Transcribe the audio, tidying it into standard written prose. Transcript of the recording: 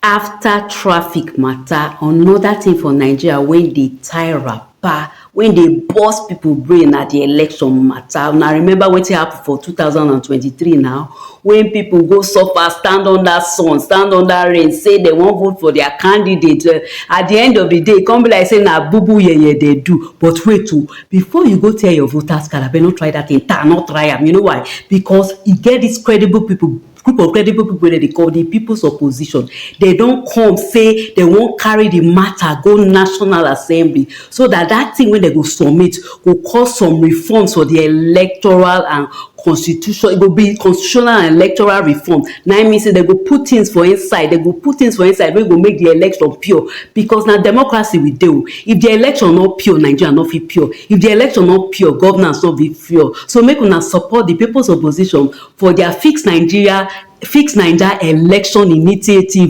After traffic matter, another thing for Nigeria when they tie wrapper, when they burst people brain at the election matter. Now remember wetin happen for 2023 now, when people go suffer, stand under sun, stand under rain, say they wan vote for their candidate. At the end of the day, e come be like say na bubu yeye they do. But wait oh, before you go tell your voters card, abeg no try that thing, not try am. You know why? Because e get these credible people, group of credible people wey dem dey call the people's opposition. They don come say they wan carry the matter go national assembly, so that thing wey dem go submit go cause some reforms for the electoral and constitution. E go be constitutional and electoral reform. Na im mean say dem go put things for inside, dem go put things for inside wey go make the election pure, because na democracy we dey o. If the election no pure, Nigeria no fit pure. If the election no pure, governance no fit pure. So make una support the people's opposition for their fix Naija election initiative.